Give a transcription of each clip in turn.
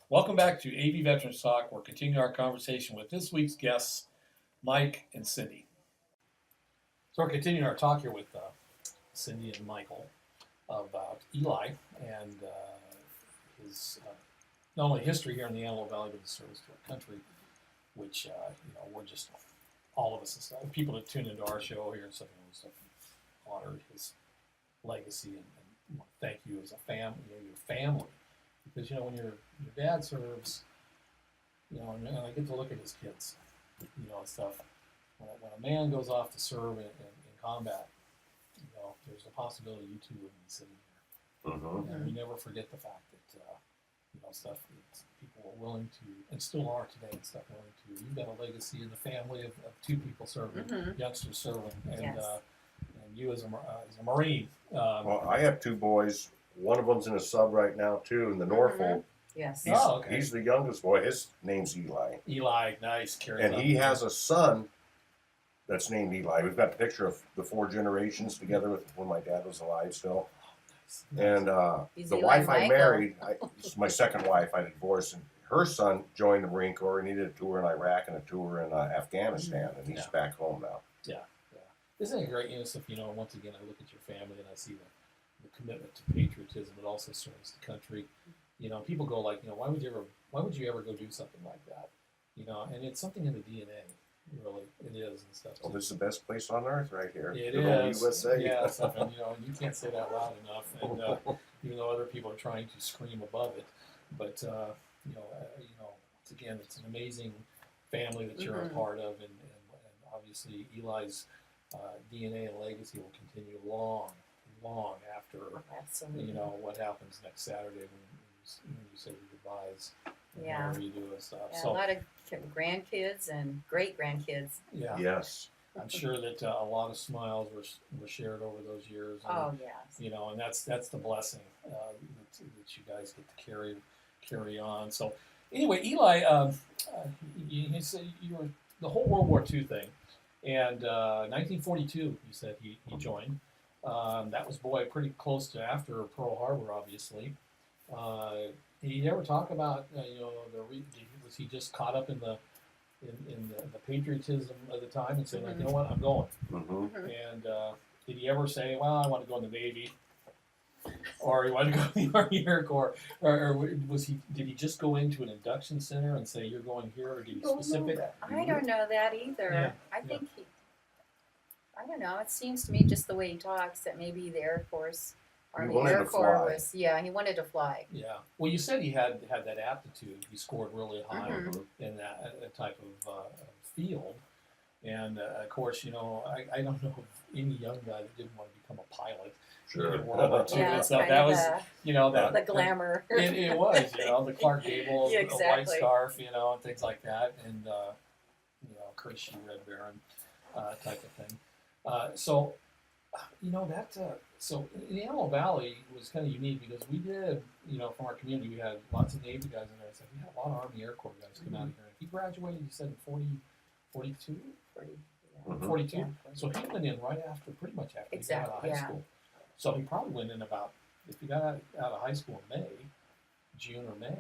Welcome back to AV Veterans Talk. We're continuing our conversation with this week's guests, Mike and Cindy. So we're continuing our talk here with Cindy and Michael about Eli and his not only history here in the Antelope Valley, but his service to our country, which we're just all of us and stuff. People that tune into our show here and stuff, honor his legacy and thank you as a family, your family. Because, when your dad serves, and I get to look at his kids, and stuff. When a man goes off to serve in combat, there's a possibility you two would be sitting here. Mm-hmm. And we never forget the fact that, stuff that people were willing to, and still are today, and stuff willing to. You've got a legacy in the family of two people serving, youngsters serving, and yes. And you as a Marine. Well, I have two boys. One of them's in a sub right now, too, in the Norfolk. Yes. He's the youngest boy. His name's Eli. Eli, nice. And he has a son that's named Eli. We've got a picture of the 4 generations together with when my dad was alive still. And the wife I married, it's my second wife, I divorced, and her son joined the Marine Corps, and he did a tour in Iraq and a tour in Afghanistan, and he's back home now. Yeah. Isn't it great, if, once again, I look at your family and I see the commitment to patriotism, but also serves the country. People go like, why would you ever go do something like that? And it's something in the DNA, really. It is and stuff. Well, this is the best place on earth right here. It is. USA. Yeah, and you can't say that loud enough, and even though other people are trying to scream above it, but once again, it's an amazing family that you're a part of, and obviously Eli's DNA and legacy will continue long after what happens next Saturday when you say your goodbyes. Yeah. Whatever you do and stuff. Yeah, so, a lot of grandkids and great grandkids. Yeah. Yes. I'm sure that a lot of smiles were shared over those years. And, yes. And that's the blessing that you guys get to carry on. So anyway, Eli, you said you were the whole World War II thing. And 1942, you said he joined. That was, pretty close to after Pearl Harbor, obviously. Did he ever talk about, was he just caught up in the patriotism of the time and said, like, you know what, I'm going? Mm-hmm. And did he ever say, well, I want to go in the Navy, or he wanted to go in the Army Air Corps, or did he just go into an induction center and say, you're going here, or did he specific? I don't know that either. Yeah. I think I don't know. It seems to me just the way he talks that maybe the Air Force, Army Air Corps was, he wanted to fly. Yeah. Well, you said he had that aptitude. He scored really high in that type of field. And, of course, I don't know of any young guy that didn't want to become a pilot. Sure. In World War II and stuff. That was, the glamour. It was, the Clark Gable, the white scarf, and things like that. And, Kelish, Red Baron type of thing. So in the Antelope Valley was kind of unique because we did, from our community, we had lots of Navy guys in there. So we had a lot of Army Air Corps guys come out here. He graduated, you said, in 42? 42? Yeah, so he went in pretty much after he got out of high school. So he probably went in if he got out of high school in June or May,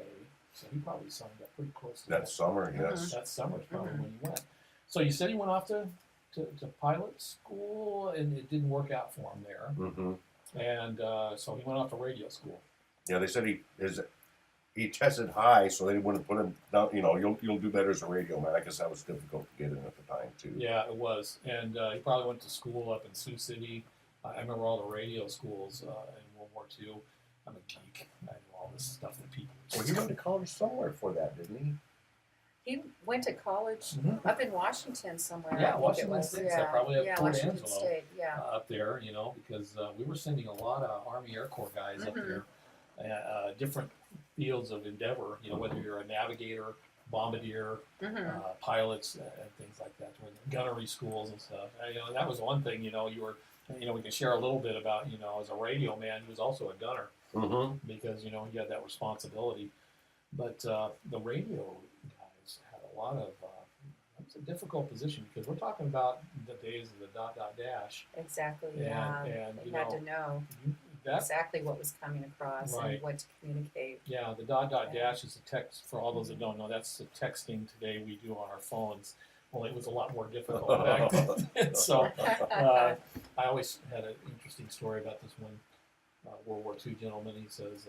so he probably signed up pretty close to that. Summer, yes. That summer is probably when he went. So you said he went off to pilot school, and it didn't work out for him there. Mm-hmm. And so he went off to radio school. Yeah, they said he tested high, so they wouldn't put him down. You'll do better as a radio man. I guess that was difficult to get in at the time too. Yeah, it was, and he probably went to school up in Sioux City. I remember all the radio schools in World War II. I'm a geek. I know all this stuff that people. Well, he went to college somewhere for that, didn't he? He went to college up in Washington somewhere. Yeah, Washington State. So probably at Fort Angelo State, up there, because we were sending a lot of Army Air Corps guys up there, different fields of endeavor, whether you're a navigator, bombardier, pilots, and things like that, gunnery schools and stuff. That was one thing, you were, we can share a little bit about, as a radio man, he was also a gunner, because, he had that responsibility. But the radio guys had a lot of, it's a difficult position because we're talking about the days of the ... Exactly, and they had to know. exactly what was coming across Right. and what to communicate. Yeah, the dot dash is a text. For all those that don't know, that's the texting today we do on our phones. Only it was a lot more difficult back then. So I always had an interesting story about this one World War II gentleman. He says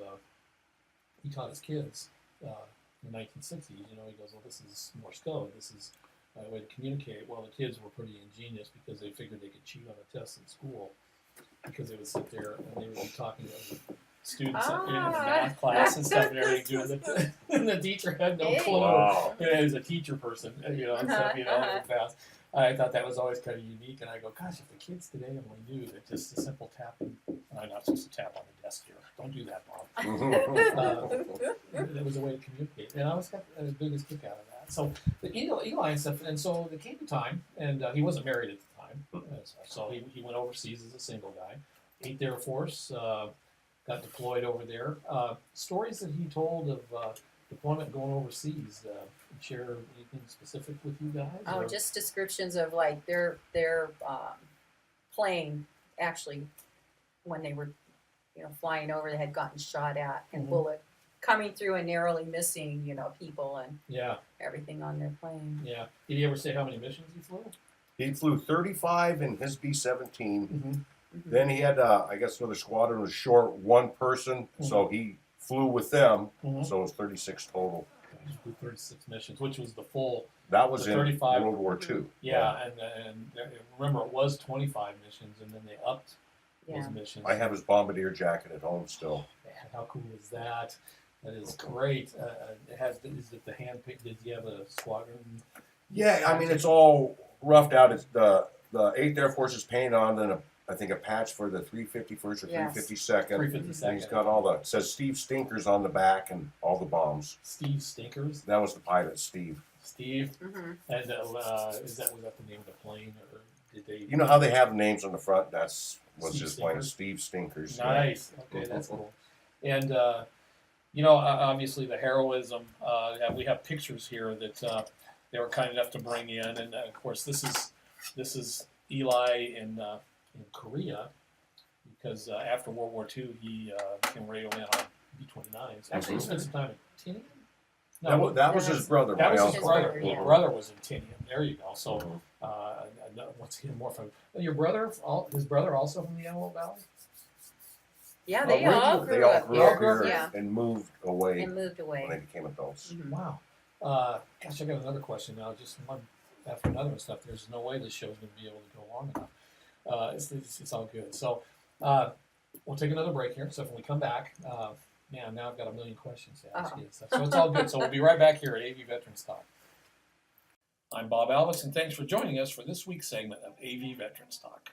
he taught his kids in the 1960s. You know, he goes, "Well, this is Morse code. This is a way to communicate." Well, the kids were pretty ingenious because they figured they could cheat on a test in school because they would sit there and they would be talking to students in the math class and stuff and everything, doing the, and the teacher had no clue. Wow. Yeah, he was a teacher person, you know, and stuff, you know, in the past. I thought that was always kind of unique, and I go, gosh, if the kids today only knew that just a simple tapping, I'm not supposed to tap on the desk here. Don't do that, Mom. There was a way to communicate, and I always got the biggest kick out of that. So the Eli and stuff, and so there came a time, and he wasn't married at the time, so he went overseas as a single guy. 8th Air Force, got deployed over there. Stories that he told of deployment going overseas. Share anything specific with you guys? Oh, or? just descriptions of like their plane actually when they were, you know, flying over, they had gotten shot at and bullet coming through and narrowly missing, you know, people and everything on their plane. Yeah. Did he ever say how many missions he flew? He flew 35 in his B-17. Then he had, I guess, another squadron was short one person, so he flew with them. So it was 36 total. He flew 36 missions, which was the full. That was in 35. World War II. Yeah, and remember it was 25 missions, and then they upped those missions. I have his bombardier jacket at home still. Man, how cool is that? That is great. It has. Is it the hand pick? Did you have a squadron? Yeah, I mean it's all roughed out. It's the 8th Air Force is painted on, and I think a patch for the 351st or 352nd. 352nd. And he's got all the, it says Steve Stinkers on the back and all the bombs. Steve Stinkers. That was the pilot, Steve. Steve. And was that the name of the plane, or did they? You know how they have names on the front? That's was Steve his plane, Stinkers? Steve Stinkers. Nice. Okay, that's cool. And you know, obviously the heroism. We have pictures here that they were kind enough to bring in, and of course this is Eli in Korea, because after World War II he became radio man on B-29s. Actually, he spent some time in Tinian. No, That was his brother. that was my his uncle. brother. Yeah. His brother was in Tinian. There you go. So once again, more from your brother. His brother also from the Antelope Valley. Yeah, they Well, all they grew all up grew here. up here Yeah, and moved away and moved when they away. became adults. Wow. Gosh, I got another question now. Just one after another and stuff. There's no way this show's going to be able to go long enough. It's all good. So we'll take another break here. So when we come back, man, now I've got a million questions to ask you and stuff. So it's all good. So we'll be right back here at AV Veterans Talk. I'm Bob Alvis, and thanks for joining us for this week's segment of AV Veterans Talk.